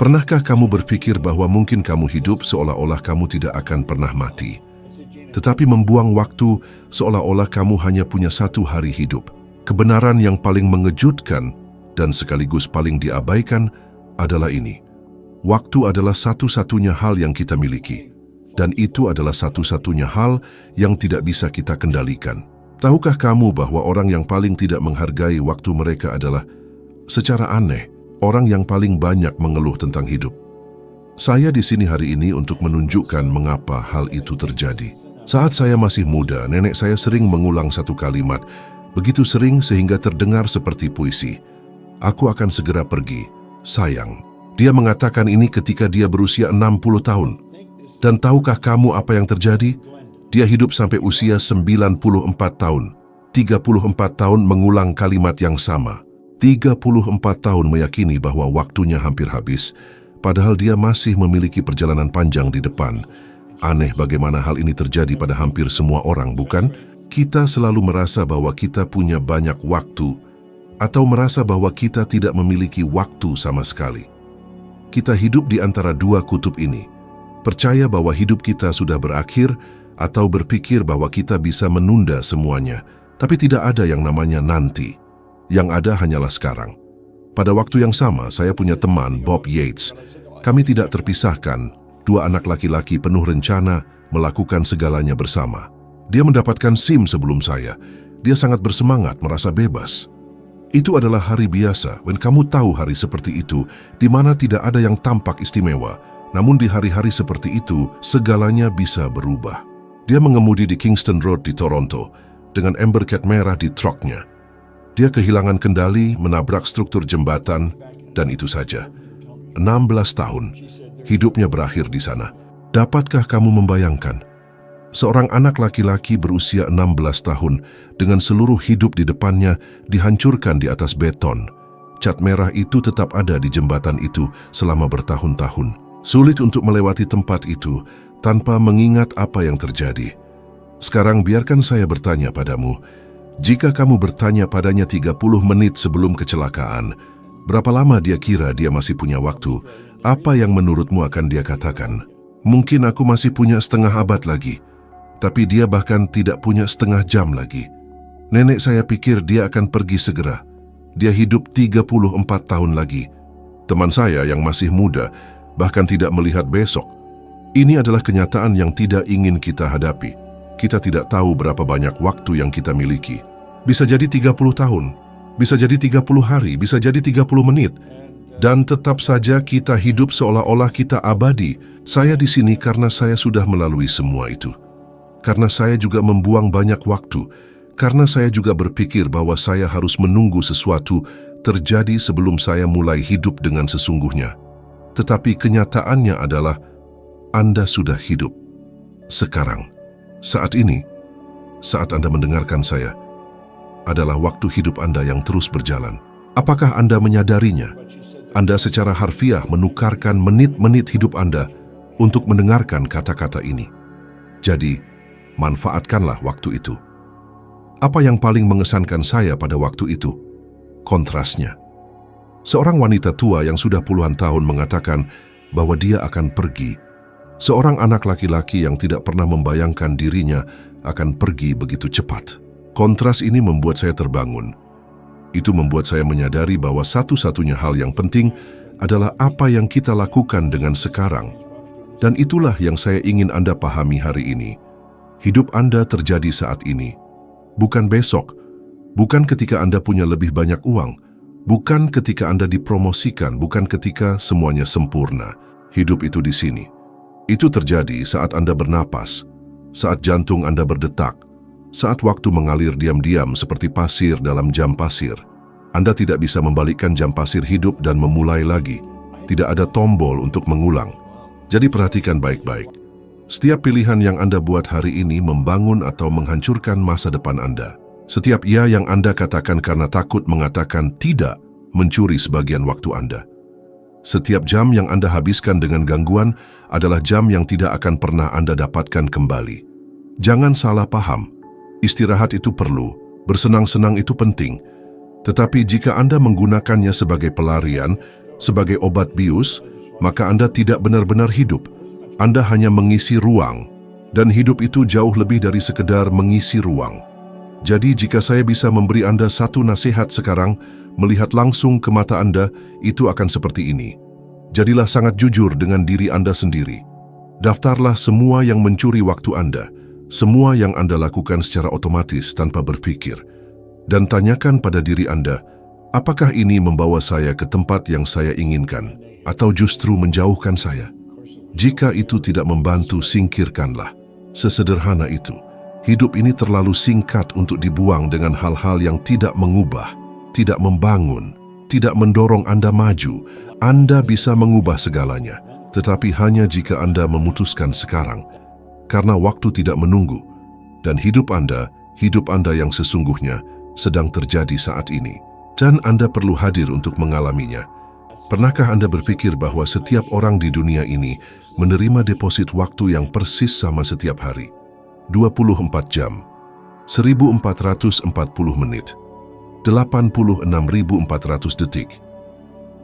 Pernahkah kamu berpikir bahwa mungkin kamu hidup seolah-olah kamu tidak akan pernah mati, tetapi membuang waktu seolah-olah kamu hanya punya satu hari hidup? Kebenaran yang paling mengejutkan dan sekaligus paling diabaikan adalah ini. Waktu adalah satu-satunya hal yang kita miliki, dan itu adalah satu-satunya hal yang tidak bisa kita kendalikan. Tahukah kamu bahwa orang yang paling tidak menghargai waktu mereka adalah, secara aneh, orang yang paling banyak mengeluh tentang hidup? Saya di sini hari ini untuk menunjukkan mengapa hal itu terjadi. Saat saya masih muda, nenek saya sering mengulang satu kalimat, begitu sering sehingga terdengar seperti puisi. Aku akan segera pergi, sayang. Dia mengatakan ini ketika dia berusia 60 tahun. Dan tahukah kamu apa yang terjadi? Dia hidup sampai usia 94 tahun. 34 tahun mengulang kalimat yang sama. 34 tahun meyakini bahwa waktunya hampir habis, padahal dia masih memiliki perjalanan panjang di depan. Aneh bagaimana hal ini terjadi pada hampir semua orang, bukan? Kita selalu merasa bahwa kita punya banyak waktu, atau merasa bahwa kita tidak memiliki waktu sama sekali. Kita hidup di antara dua kutub ini. Percaya bahwa hidup kita sudah berakhir, atau berpikir bahwa kita bisa menunda semuanya. Tapi tidak ada yang namanya nanti. Yang ada hanyalah sekarang. Pada waktu yang sama, saya punya teman, Bob Yates. Kami tidak terpisahkan, dua anak laki-laki penuh rencana melakukan segalanya bersama. Dia mendapatkan SIM sebelum saya. Dia sangat bersemangat, merasa bebas. Itu adalah hari biasa, when kamu tahu hari seperti itu, di mana tidak ada yang tampak istimewa. Namun di hari-hari seperti itu, segalanya bisa berubah. Dia mengemudi di Kingston Road di Toronto, dengan ember cat merah di truknya. Dia kehilangan kendali, menabrak struktur jembatan, dan itu saja. 16 tahun, hidupnya berakhir di sana. Dapatkah kamu membayangkan? Seorang anak laki-laki berusia 16 tahun, dengan seluruh hidup di depannya, dihancurkan di atas beton. Cat merah itu tetap ada di jembatan itu selama bertahun-tahun. Sulit untuk melewati tempat itu, tanpa mengingat apa yang terjadi. Sekarang biarkan saya bertanya padamu, jika kamu bertanya padanya 30 menit sebelum kecelakaan, berapa lama dia kira dia masih punya waktu? Apa yang menurutmu akan dia katakan? Mungkin aku masih punya setengah abad lagi, tapi dia bahkan tidak punya setengah jam lagi. Nenek saya pikir dia akan pergi segera. Dia hidup 34 tahun lagi. Teman saya yang masih muda, bahkan tidak melihat besok. Ini adalah kenyataan yang tidak ingin kita hadapi. Kita tidak tahu berapa banyak waktu yang kita miliki. Bisa jadi 30 tahun, bisa jadi 30 hari, bisa jadi 30 menit. Dan tetap saja kita hidup seolah-olah kita abadi. Saya di sini karena saya sudah melalui semua itu. Karena saya juga membuang banyak waktu. Karena saya juga berpikir bahwa saya harus menunggu sesuatu terjadi sebelum saya mulai hidup dengan sesungguhnya. Tetapi kenyataannya adalah Anda sudah hidup. Sekarang, saat ini, saat Anda mendengarkan saya, adalah waktu hidup Anda yang terus berjalan. Apakah Anda menyadarinya? Anda secara harfiah menukarkan menit-menit hidup Anda untuk mendengarkan kata-kata ini. Jadi, manfaatkanlah waktu itu. Apa yang paling mengesankan saya pada waktu itu? Kontrasnya. Seorang wanita tua yang sudah puluhan tahun mengatakan bahwa dia akan pergi. Seorang anak laki-laki yang tidak pernah membayangkan dirinya akan pergi begitu cepat. Kontras ini membuat saya terbangun. Itu membuat saya menyadari bahwa satu-satunya hal yang penting adalah apa yang kita lakukan dengan sekarang. Dan itulah yang saya ingin Anda pahami hari ini. Hidup Anda terjadi saat ini. Bukan besok. Bukan ketika Anda punya lebih banyak uang. Bukan ketika Anda dipromosikan. Bukan ketika semuanya sempurna. Hidup itu di sini. Itu terjadi saat Anda bernapas, saat jantung Anda berdetak, saat waktu mengalir diam-diam seperti pasir dalam jam pasir. Anda tidak bisa membalikkan jam pasir hidup dan memulai lagi. Tidak ada tombol untuk mengulang. Jadi perhatikan baik-baik. Setiap pilihan yang Anda buat hari ini membangun atau menghancurkan masa depan Anda. Setiap ya yang Anda katakan karena takut mengatakan tidak mencuri sebagian waktu Anda. Setiap jam yang Anda habiskan dengan gangguan adalah jam yang tidak akan pernah Anda dapatkan kembali. Jangan salah paham. Istirahat itu perlu, bersenang-senang itu penting. Tetapi jika Anda menggunakannya sebagai pelarian, sebagai obat bius, maka Anda tidak benar-benar hidup. Anda hanya mengisi ruang, dan hidup itu jauh lebih dari sekedar mengisi ruang. Jadi jika saya bisa memberi Anda satu nasihat sekarang, melihat langsung ke mata Anda, itu akan seperti ini. Jadilah sangat jujur dengan diri Anda sendiri. Daftarlah semua yang mencuri waktu Anda, semua yang Anda lakukan secara otomatis tanpa berpikir. Dan tanyakan pada diri Anda, apakah ini membawa saya ke tempat yang saya inginkan, atau justru menjauhkan saya? Jika itu tidak membantu, singkirkanlah. Sesederhana itu. Hidup ini terlalu singkat untuk dibuang dengan hal-hal yang tidak mengubah, tidak membangun, tidak mendorong Anda maju. Anda bisa mengubah segalanya, tetapi hanya jika Anda memutuskan sekarang. Karena waktu tidak menunggu, dan hidup Anda yang sesungguhnya, sedang terjadi saat ini. Dan Anda perlu hadir untuk mengalaminya. Pernahkah Anda berpikir bahwa setiap orang di dunia ini menerima deposit waktu yang persis sama setiap hari? 24 jam, 1440 menit, 86.400 detik.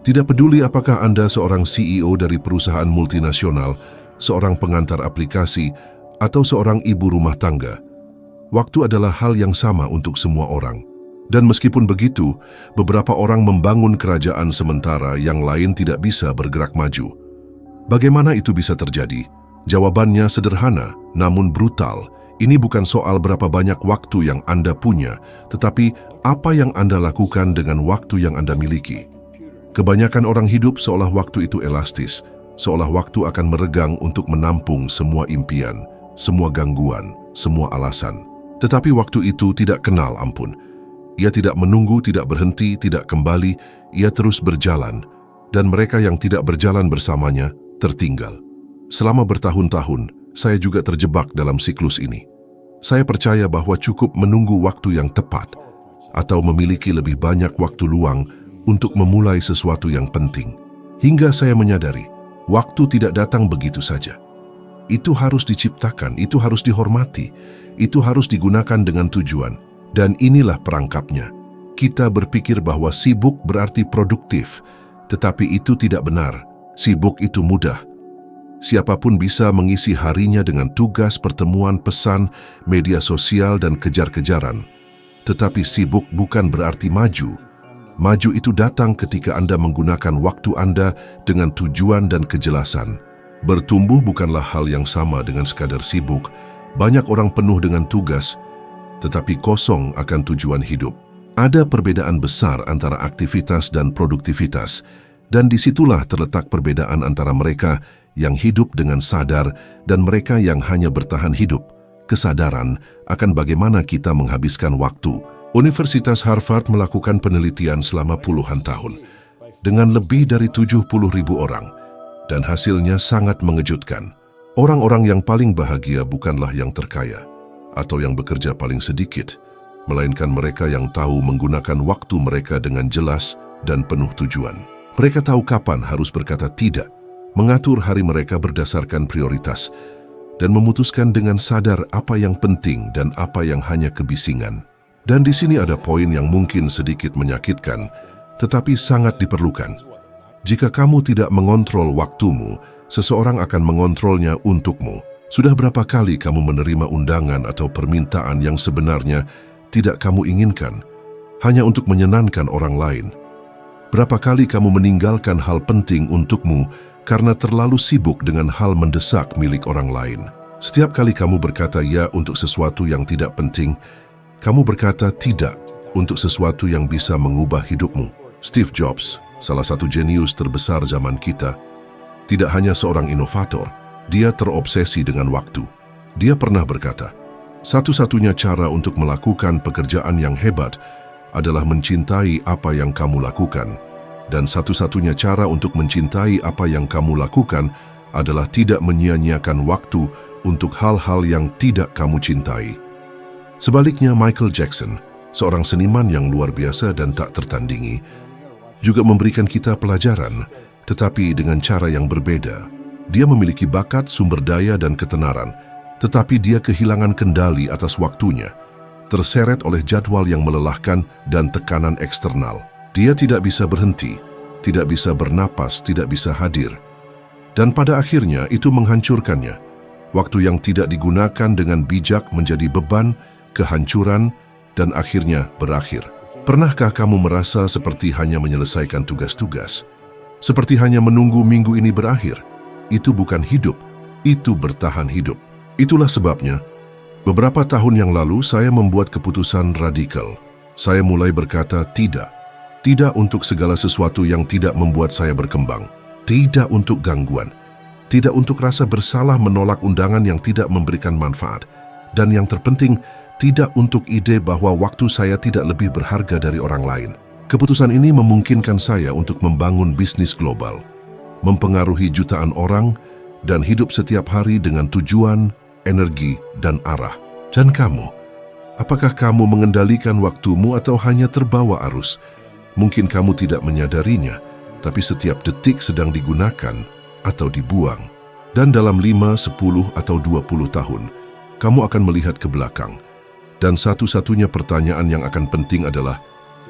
Tidak peduli apakah Anda seorang CEO dari perusahaan multinasional, seorang pengantar aplikasi, atau seorang ibu rumah tangga, waktu adalah hal yang sama untuk semua orang. Dan meskipun begitu, beberapa orang membangun kerajaan sementara yang lain tidak bisa bergerak maju. Bagaimana itu bisa terjadi? Jawabannya sederhana, namun brutal. Ini bukan soal berapa banyak waktu yang Anda punya, tetapi apa yang Anda lakukan dengan waktu yang Anda miliki. Kebanyakan orang hidup seolah waktu itu elastis, seolah waktu akan meregang untuk menampung semua impian, semua gangguan, semua alasan. Tetapi waktu itu tidak kenal ampun. Ia tidak menunggu, tidak berhenti, tidak kembali, ia terus berjalan, dan mereka yang tidak berjalan bersamanya tertinggal. Selama bertahun-tahun, saya juga terjebak dalam siklus ini. Saya percaya bahwa cukup menunggu waktu yang tepat atau memiliki lebih banyak waktu luang untuk memulai sesuatu yang penting. Hingga saya menyadari, waktu tidak datang begitu saja. Itu harus diciptakan, itu harus dihormati, itu harus digunakan dengan tujuan. Dan inilah perangkapnya. Kita berpikir bahwa sibuk berarti produktif, tetapi itu tidak benar. Sibuk itu mudah. Siapapun bisa mengisi harinya dengan tugas, pertemuan, pesan, media sosial, dan kejar-kejaran. Tetapi sibuk bukan berarti maju. Maju itu datang ketika Anda menggunakan waktu Anda dengan tujuan dan kejelasan. Bertumbuh bukanlah hal yang sama dengan sekadar sibuk. Banyak orang penuh dengan tugas, tetapi kosong akan tujuan hidup. Ada perbedaan besar antara aktivitas dan produktivitas, dan disitulah terletak perbedaan antara mereka yang hidup dengan sadar dan mereka yang hanya bertahan hidup. Kesadaran akan bagaimana kita menghabiskan waktu. Universitas Harvard melakukan penelitian selama puluhan tahun dengan lebih dari 70.000 orang, dan hasilnya sangat mengejutkan. Orang-orang yang paling bahagia bukanlah yang terkaya atau yang bekerja paling sedikit, melainkan mereka yang tahu menggunakan waktu mereka dengan jelas dan penuh tujuan. Mereka tahu kapan harus berkata tidak, mengatur hari mereka berdasarkan prioritas, dan memutuskan dengan sadar apa yang penting dan apa yang hanya kebisingan. Dan di sini ada poin yang mungkin sedikit menyakitkan, tetapi sangat diperlukan. Jika kamu tidak mengontrol waktumu, seseorang akan mengontrolnya untukmu. Sudah berapa kali kamu menerima undangan atau permintaan yang sebenarnya tidak kamu inginkan, hanya untuk menyenangkan orang lain? Berapa kali kamu meninggalkan hal penting untukmu karena terlalu sibuk dengan hal mendesak milik orang lain? Setiap kali kamu berkata ya untuk sesuatu yang tidak penting, kamu berkata tidak untuk sesuatu yang bisa mengubah hidupmu. Steve Jobs, salah satu jenius terbesar zaman kita, tidak hanya seorang inovator, dia terobsesi dengan waktu. Dia pernah berkata, satu-satunya cara untuk melakukan pekerjaan yang hebat adalah mencintai apa yang kamu lakukan. Dan satu-satunya cara untuk mencintai apa yang kamu lakukan adalah tidak menyia-nyiakan waktu untuk hal-hal yang tidak kamu cintai. Sebaliknya, Michael Jackson, seorang seniman yang luar biasa dan tak tertandingi, juga memberikan kita pelajaran, tetapi dengan cara yang berbeda. Dia memiliki bakat, sumber daya, dan ketenaran, tetapi dia kehilangan kendali atas waktunya, terseret oleh jadwal yang melelahkan dan tekanan eksternal. Dia tidak bisa berhenti, tidak bisa bernapas, tidak bisa hadir. Dan pada akhirnya itu menghancurkannya. Waktu yang tidak digunakan dengan bijak menjadi beban, kehancuran, dan akhirnya berakhir. Pernahkah kamu merasa seperti hanya menyelesaikan tugas-tugas? Seperti hanya menunggu minggu ini berakhir? Itu bukan hidup, itu bertahan hidup. Itulah sebabnya, beberapa tahun yang lalu saya membuat keputusan radikal. Saya mulai berkata tidak. Tidak untuk segala sesuatu yang tidak membuat saya berkembang. Tidak untuk gangguan. Tidak untuk rasa bersalah menolak undangan yang tidak memberikan manfaat. Dan yang terpenting, tidak untuk ide bahwa waktu saya tidak lebih berharga dari orang lain. Keputusan ini memungkinkan saya untuk membangun bisnis global, mempengaruhi jutaan orang, dan hidup setiap hari dengan tujuan, energi, dan arah. Dan kamu, apakah kamu mengendalikan waktumu atau hanya terbawa arus? Mungkin kamu tidak menyadarinya, tapi setiap detik sedang digunakan atau dibuang. Dan dalam 5, 10, atau 20 tahun, kamu akan melihat ke belakang. Dan satu-satunya pertanyaan yang akan penting adalah,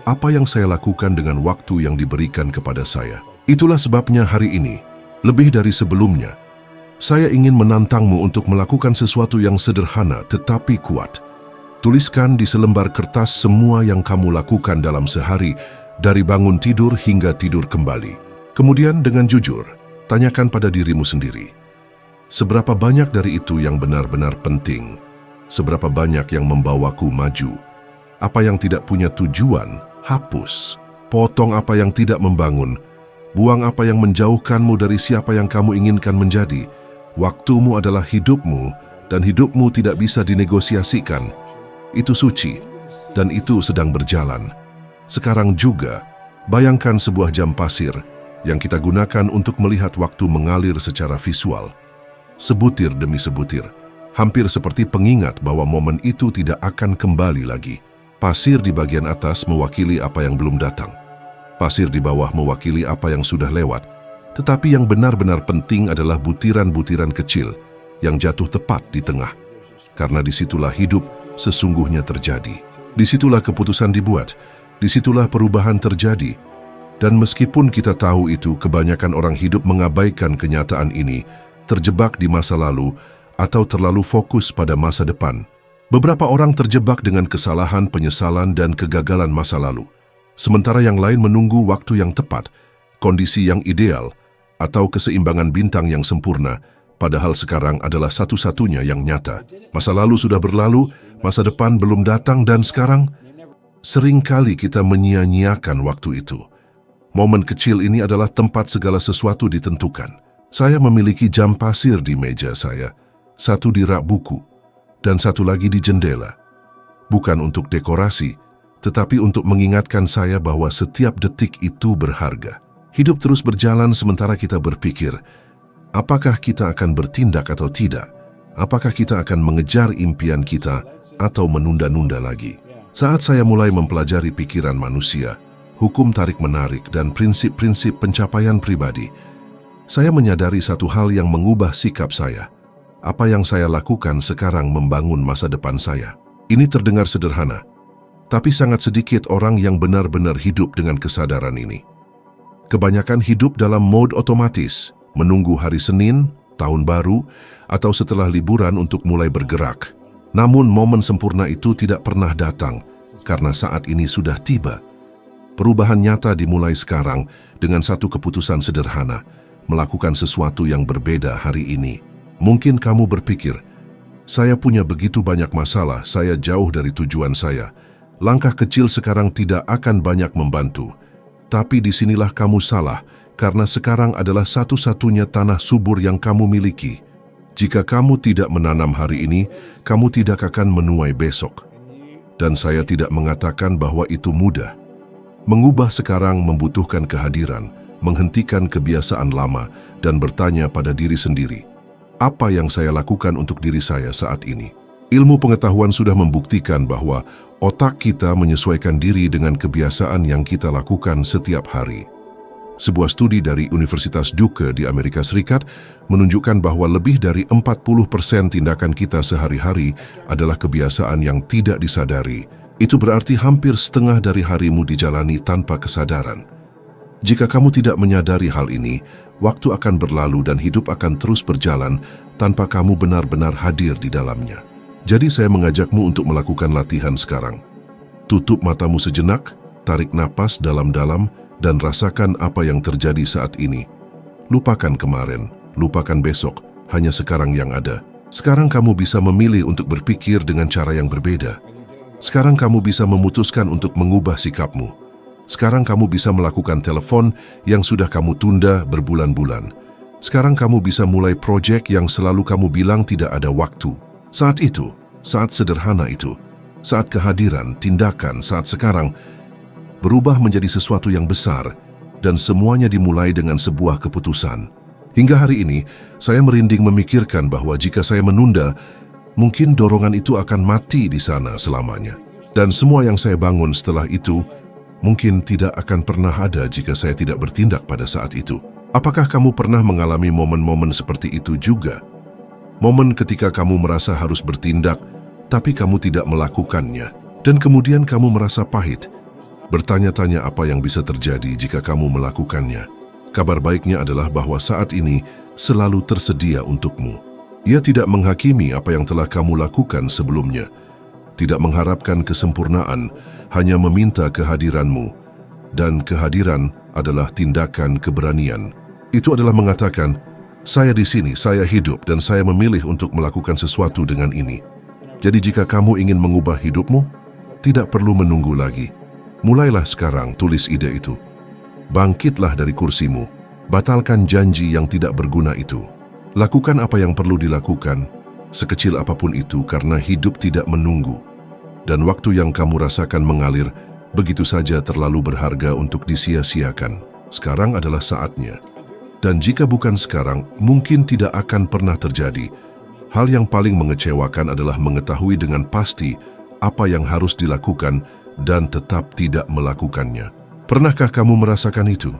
apa yang saya lakukan dengan waktu yang diberikan kepada saya? Itulah sebabnya hari ini, lebih dari sebelumnya, saya ingin menantangmu untuk melakukan sesuatu yang sederhana tetapi kuat. Tuliskan di selembar kertas semua yang kamu lakukan dalam sehari, dari bangun tidur hingga tidur kembali. Kemudian dengan jujur, tanyakan pada dirimu sendiri, seberapa banyak dari itu yang benar-benar penting? Seberapa banyak yang membawaku maju? Apa yang tidak punya tujuan, hapus. Potong apa yang tidak membangun. Buang apa yang menjauhkanmu dari siapa yang kamu inginkan menjadi. Waktumu adalah hidupmu, dan hidupmu tidak bisa dinegosiasikan. Itu suci, dan itu sedang berjalan. Sekarang juga, bayangkan sebuah jam pasir yang kita gunakan untuk melihat waktu mengalir secara visual. Sebutir demi sebutir. Hampir seperti pengingat bahwa momen itu tidak akan kembali lagi. Pasir di bagian atas mewakili apa yang belum datang. Pasir di bawah mewakili apa yang sudah lewat. Tetapi yang benar-benar penting adalah butiran-butiran kecil yang jatuh tepat di tengah. Karena disitulah hidup sesungguhnya terjadi. Disitulah keputusan dibuat. Disitulah perubahan terjadi. Dan meskipun kita tahu itu, kebanyakan orang hidup mengabaikan kenyataan ini, terjebak di masa lalu, atau terlalu fokus pada masa depan. Beberapa orang terjebak dengan kesalahan, penyesalan, dan kegagalan masa lalu. Sementara yang lain menunggu waktu yang tepat, kondisi yang ideal, atau keseimbangan bintang yang sempurna, padahal sekarang adalah satu-satunya yang nyata. Masa lalu sudah berlalu, masa depan belum datang, dan sekarang seringkali kita menyia-nyiakan waktu itu. Momen kecil ini adalah tempat segala sesuatu ditentukan. Saya memiliki jam pasir di meja saya, satu di rak buku, dan satu lagi di jendela. Bukan untuk dekorasi, tetapi untuk mengingatkan saya bahwa setiap detik itu berharga. Hidup terus berjalan sementara kita berpikir, apakah kita akan bertindak atau tidak? Apakah kita akan mengejar impian kita atau menunda-nunda lagi? Saat saya mulai mempelajari pikiran manusia, hukum tarik-menarik, dan prinsip-prinsip pencapaian pribadi, saya menyadari satu hal yang mengubah sikap saya. Apa yang saya lakukan sekarang membangun masa depan saya. Ini terdengar sederhana, tapi sangat sedikit orang yang benar-benar hidup dengan kesadaran ini. Kebanyakan hidup dalam mode otomatis, menunggu hari Senin, tahun baru, atau setelah liburan untuk mulai bergerak. Namun momen sempurna itu tidak pernah datang, karena saat ini sudah tiba. Perubahan nyata dimulai sekarang dengan satu keputusan sederhana, melakukan sesuatu yang berbeda hari ini. Mungkin kamu berpikir, saya punya begitu banyak masalah, saya jauh dari tujuan saya. Langkah kecil sekarang tidak akan banyak membantu. Tapi disinilah kamu salah, karena sekarang adalah satu-satunya tanah subur yang kamu miliki. Jika kamu tidak menanam hari ini, kamu tidak akan menuai besok. Dan saya tidak mengatakan bahwa itu mudah. Mengubah sekarang membutuhkan kehadiran, menghentikan kebiasaan lama, dan bertanya pada diri sendiri, apa yang saya lakukan untuk diri saya saat ini? Ilmu pengetahuan sudah membuktikan bahwa otak kita menyesuaikan diri dengan kebiasaan yang kita lakukan setiap hari. Sebuah studi dari Universitas Duke di Amerika Serikat menunjukkan bahwa lebih dari 40% tindakan kita sehari-hari adalah kebiasaan yang tidak disadari. Itu berarti hampir setengah dari harimu dijalani tanpa kesadaran. Jika kamu tidak menyadari hal ini, waktu akan berlalu dan hidup akan terus berjalan tanpa kamu benar-benar hadir di dalamnya. Jadi saya mengajakmu untuk melakukan latihan sekarang. Tutup matamu sejenak, tarik napas dalam-dalam, dan rasakan apa yang terjadi saat ini. Lupakan kemarin, lupakan besok, hanya sekarang yang ada. Sekarang kamu bisa memilih untuk berpikir dengan cara yang berbeda. Sekarang kamu bisa memutuskan untuk mengubah sikapmu. Sekarang kamu bisa melakukan telepon yang sudah kamu tunda berbulan-bulan. Sekarang kamu bisa mulai proyek yang selalu kamu bilang tidak ada waktu. Saat itu, saat sederhana itu, saat kehadiran, tindakan, saat sekarang, berubah menjadi sesuatu yang besar, dan semuanya dimulai dengan sebuah keputusan. Hingga hari ini, saya merinding memikirkan bahwa jika saya menunda, mungkin dorongan itu akan mati di sana selamanya. Dan semua yang saya bangun setelah itu, mungkin tidak akan pernah ada jika saya tidak bertindak pada saat itu. Apakah kamu pernah mengalami momen-momen seperti itu juga? Momen ketika kamu merasa harus bertindak, tapi kamu tidak melakukannya. Dan kemudian kamu merasa pahit, bertanya-tanya apa yang bisa terjadi jika kamu melakukannya. Kabar baiknya adalah bahwa saat ini selalu tersedia untukmu. Ia tidak menghakimi apa yang telah kamu lakukan sebelumnya, tidak mengharapkan kesempurnaan, hanya meminta kehadiranmu. Dan kehadiran adalah tindakan keberanian. Itu adalah mengatakan, saya di sini, saya hidup, dan saya memilih untuk melakukan sesuatu dengan ini. Jadi jika kamu ingin mengubah hidupmu, tidak perlu menunggu lagi. Mulailah sekarang tulis ide itu. Bangkitlah dari kursimu, batalkan janji yang tidak berguna itu. Lakukan apa yang perlu dilakukan, sekecil apapun itu, karena hidup tidak menunggu. Dan waktu yang kamu rasakan mengalir, begitu saja terlalu berharga untuk disia-siakan. Sekarang adalah saatnya. Dan jika bukan sekarang, mungkin tidak akan pernah terjadi. Hal yang paling mengecewakan adalah mengetahui dengan pasti apa yang harus dilakukan dan tetap tidak melakukannya. Pernahkah kamu merasakan itu?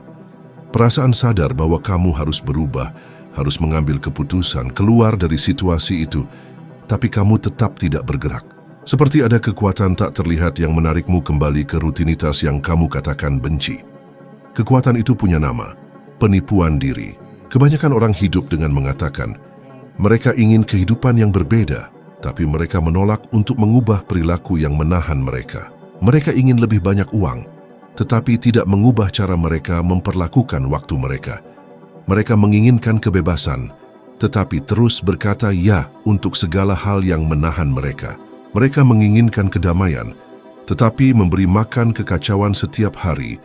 Perasaan sadar bahwa kamu harus berubah, harus mengambil keputusan keluar dari situasi itu, tapi kamu tetap tidak bergerak. Seperti ada kekuatan tak terlihat yang menarikmu kembali ke rutinitas yang kamu katakan benci. Kekuatan itu punya nama, penipuan diri. Kebanyakan orang hidup dengan mengatakan, mereka ingin kehidupan yang berbeda, tapi mereka menolak untuk mengubah perilaku yang menahan mereka. Mereka ingin lebih banyak uang, tetapi tidak mengubah cara mereka memperlakukan waktu mereka. Mereka menginginkan kebebasan, tetapi terus berkata ya untuk segala hal yang menahan mereka. Mereka menginginkan kedamaian, tetapi memberi makan kekacauan setiap hari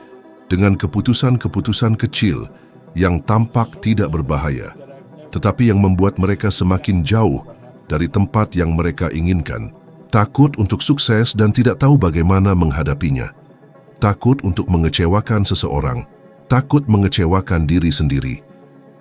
dengan keputusan-keputusan kecil yang tampak tidak berbahaya, tetapi yang membuat mereka semakin jauh dari tempat yang mereka inginkan. Takut untuk sukses dan tidak tahu bagaimana menghadapinya. Takut untuk mengecewakan seseorang, takut mengecewakan diri sendiri.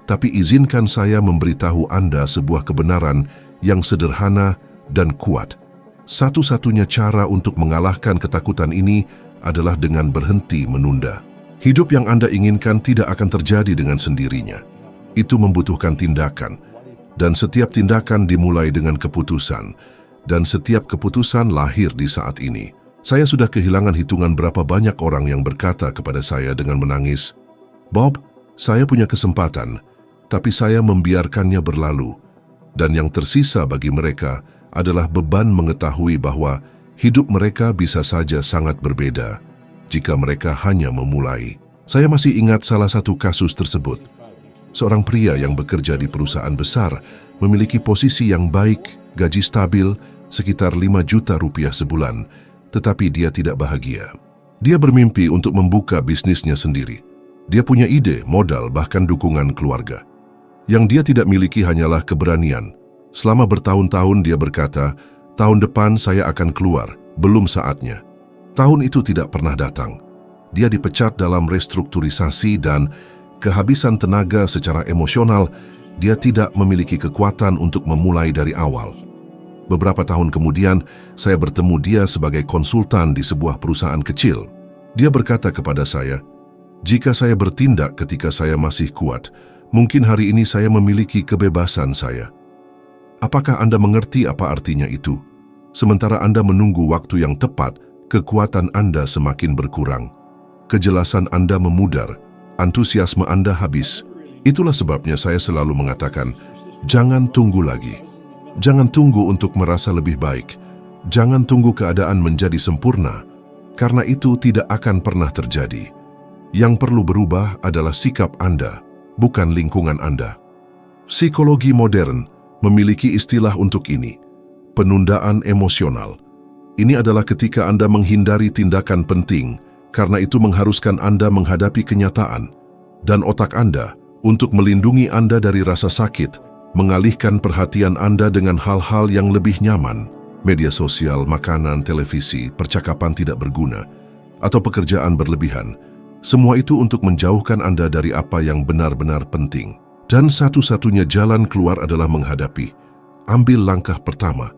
Tapi izinkan saya memberitahu Anda sebuah kebenaran yang sederhana dan kuat. Satu-satunya cara untuk mengalahkan ketakutan ini adalah dengan berhenti menunda. Hidup yang Anda inginkan tidak akan terjadi dengan sendirinya. Itu membutuhkan tindakan, dan setiap tindakan dimulai dengan keputusan, dan setiap keputusan lahir di saat ini. Saya sudah kehilangan hitungan berapa banyak orang yang berkata kepada saya dengan menangis, "Bob, saya punya kesempatan, tapi saya membiarkannya berlalu." Dan yang tersisa bagi mereka adalah beban mengetahui bahwa hidup mereka bisa saja sangat berbeda jika mereka hanya memulai. Saya masih ingat salah satu kasus tersebut. Seorang pria yang bekerja di perusahaan besar, memiliki posisi yang baik, gaji stabil, sekitar 5 juta rupiah sebulan, tetapi dia tidak bahagia. Dia bermimpi untuk membuka bisnisnya sendiri. Dia punya ide, modal, bahkan dukungan keluarga. Yang dia tidak miliki hanyalah keberanian. Selama bertahun-tahun dia berkata, tahun depan saya akan keluar, belum saatnya. Tahun itu tidak pernah datang. Dia dipecat dalam restrukturisasi dan kehabisan tenaga secara emosional, dia tidak memiliki kekuatan untuk memulai dari awal. Beberapa tahun kemudian, saya bertemu dia sebagai konsultan di sebuah perusahaan kecil. Dia berkata kepada saya, "Jika saya bertindak ketika saya masih kuat, mungkin hari ini saya memiliki kebebasan saya." Apakah Anda mengerti apa artinya itu? Sementara Anda menunggu waktu yang tepat, kekuatan Anda semakin berkurang. Kejelasan Anda memudar, antusiasme Anda habis, Itulah sebabnya saya selalu mengatakan, jangan tunggu lagi. Jangan tunggu untuk merasa lebih baik. Jangan tunggu keadaan menjadi sempurna, karena itu tidak akan pernah terjadi. Yang perlu berubah adalah sikap Anda, bukan lingkungan Anda. Psikologi modern memiliki istilah untuk ini, penundaan emosional. Ini adalah ketika Anda menghindari tindakan penting, karena itu mengharuskan Anda menghadapi kenyataan, dan otak Anda, untuk melindungi Anda dari rasa sakit, mengalihkan perhatian Anda dengan hal-hal yang lebih nyaman, media sosial, makanan, televisi, percakapan tidak berguna, atau pekerjaan berlebihan. Semua itu untuk menjauhkan Anda dari apa yang benar-benar penting. Dan satu-satunya jalan keluar adalah menghadapi. Ambil langkah pertama,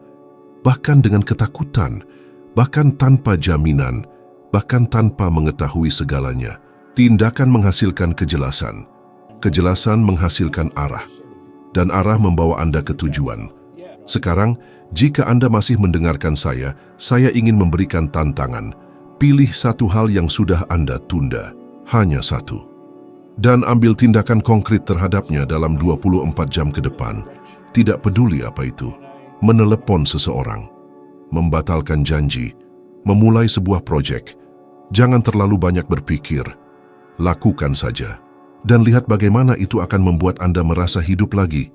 bahkan dengan ketakutan, bahkan tanpa jaminan, bahkan tanpa mengetahui segalanya. Tindakan menghasilkan kejelasan. Kejelasan menghasilkan arah, dan arah membawa Anda ke tujuan. Sekarang, jika Anda masih mendengarkan saya ingin memberikan tantangan. Pilih satu hal yang sudah Anda tunda, hanya satu. Dan ambil tindakan konkret terhadapnya dalam 24 jam ke depan. Tidak peduli apa itu. Menelepon seseorang, membatalkan janji, memulai sebuah proyek. Jangan terlalu banyak berpikir. Lakukan saja. Dan lihat bagaimana itu akan membuat Anda merasa hidup lagi.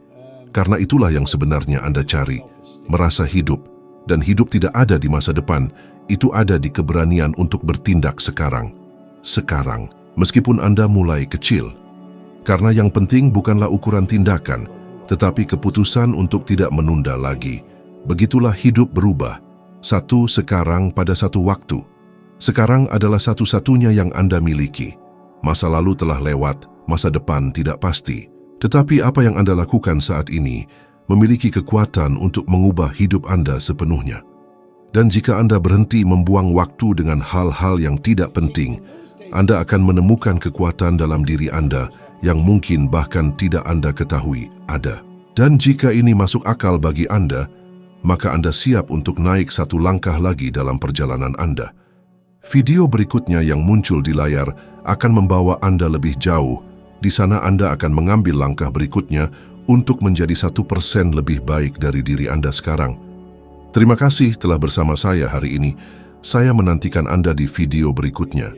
Karena itulah yang sebenarnya Anda cari, merasa hidup. Dan hidup tidak ada di masa depan, itu ada di keberanian untuk bertindak sekarang. Sekarang, meskipun Anda mulai kecil. Karena yang penting bukanlah ukuran tindakan, tetapi keputusan untuk tidak menunda lagi. Begitulah hidup berubah. Satu sekarang pada satu waktu. Sekarang adalah satu-satunya yang Anda miliki. Masa lalu telah lewat, masa depan tidak pasti. Tetapi apa yang Anda lakukan saat ini memiliki kekuatan untuk mengubah hidup Anda sepenuhnya. Dan jika Anda berhenti membuang waktu dengan hal-hal yang tidak penting, Anda akan menemukan kekuatan dalam diri Anda yang mungkin bahkan tidak Anda ketahui ada. Dan jika ini masuk akal bagi Anda, maka Anda siap untuk naik satu langkah lagi dalam perjalanan Anda. Video berikutnya yang muncul di layar akan membawa Anda lebih jauh. Di sana Anda akan mengambil langkah berikutnya untuk menjadi 1% lebih baik dari diri Anda sekarang. Terima kasih telah bersama saya hari ini. Saya menantikan Anda di video berikutnya.